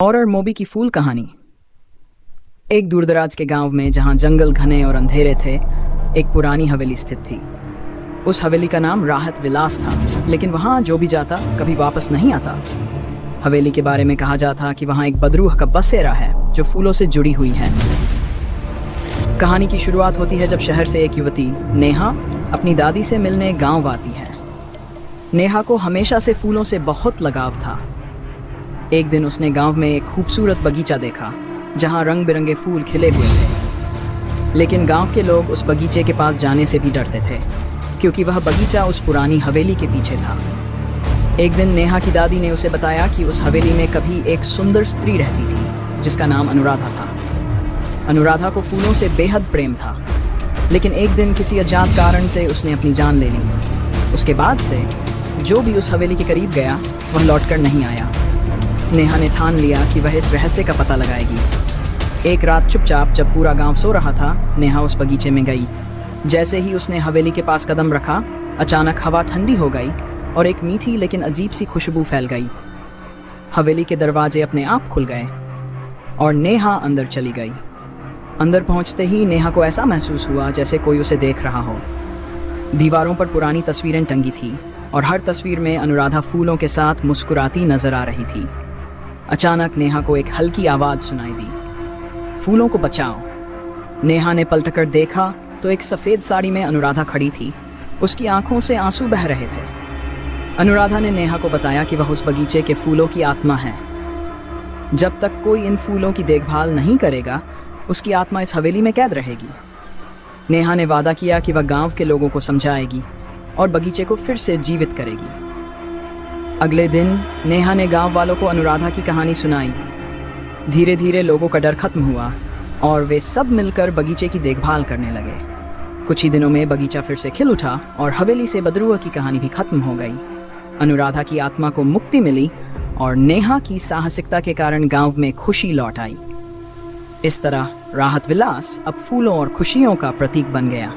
Horror movie की फूल कहानी। एक दूरदराज के गांव में, जहां जंगल घने और अंधेरे थे, एक पुरानी हवेली स्थित थी। उस हवेली का नाम राहत विलास था, लेकिन वहां जो भी जाता कभी वापस नहीं आता। हवेली के बारे में कहा जाता कि वहां एक बदरूह का बसेरा है जो फूलों से जुड़ी हुई है। कहानी की शुरुआत होती है जब शहर से एक युवती नेहा अपनी दादी से मिलने गांव आती है। नेहा को हमेशा से फूलों से बहुत लगाव था। एक दिन उसने गांव में एक खूबसूरत बगीचा देखा जहां रंग बिरंगे फूल खिले हुए थे, लेकिन गांव के लोग उस बगीचे के पास जाने से भी डरते थे क्योंकि वह बगीचा उस पुरानी हवेली के पीछे था। एक दिन नेहा की दादी ने उसे बताया कि उस हवेली में कभी एक सुंदर स्त्री रहती थी जिसका नाम अनुराधा था। अनुराधा को फूलों से बेहद प्रेम था, लेकिन एक दिन किसी अज्ञात कारण से उसने अपनी जान ले ली। उसके बाद से जो भी उस हवेली के करीब गया वह लौटकर नहीं आया। नेहा ने ठान लिया कि वह इस रहस्य का पता लगाएगी। एक रात चुपचाप जब पूरा गांव सो रहा था, नेहा उस बगीचे में गई। जैसे ही उसने हवेली के पास कदम रखा, अचानक हवा ठंडी हो गई और एक मीठी लेकिन अजीब सी खुशबू फैल गई। हवेली के दरवाजे अपने आप खुल गए और नेहा अंदर चली गई। अंदर पहुंचते ही नेहा को ऐसा महसूस हुआ जैसे कोई उसे देख रहा हो। दीवारों पर पुरानी तस्वीरें टंगी थी और हर तस्वीर में अनुराधा फूलों के साथ मुस्कुराती नजर आ रही थी। अचानक नेहा को एक हल्की आवाज सुनाई दी, फूलों को बचाओ। नेहा ने पलटकर देखा तो एक सफेद साड़ी में अनुराधा खड़ी थी। उसकी आंखों से आंसू बह रहे थे। अनुराधा ने नेहा को बताया कि वह उस बगीचे के फूलों की आत्मा है। जब तक कोई इन फूलों की देखभाल नहीं करेगा, उसकी आत्मा इस हवेली में कैद रहेगी। नेहा ने वादा किया कि वह गांव के लोगों को समझाएगी और बगीचे को फिर से जीवित करेगी। अगले दिन नेहा ने गांव वालों को अनुराधा की कहानी सुनाई। धीरे धीरे लोगों का डर खत्म हुआ और वे सब मिलकर बगीचे की देखभाल करने लगे। कुछ ही दिनों में बगीचा फिर से खिल उठा और हवेली से बदरूह की कहानी भी खत्म हो गई। अनुराधा की आत्मा को मुक्ति मिली और नेहा की साहसिकता के कारण गांव में खुशी लौट आई। इस तरह राहत विलास अब फूलों और खुशियों का प्रतीक बन गया।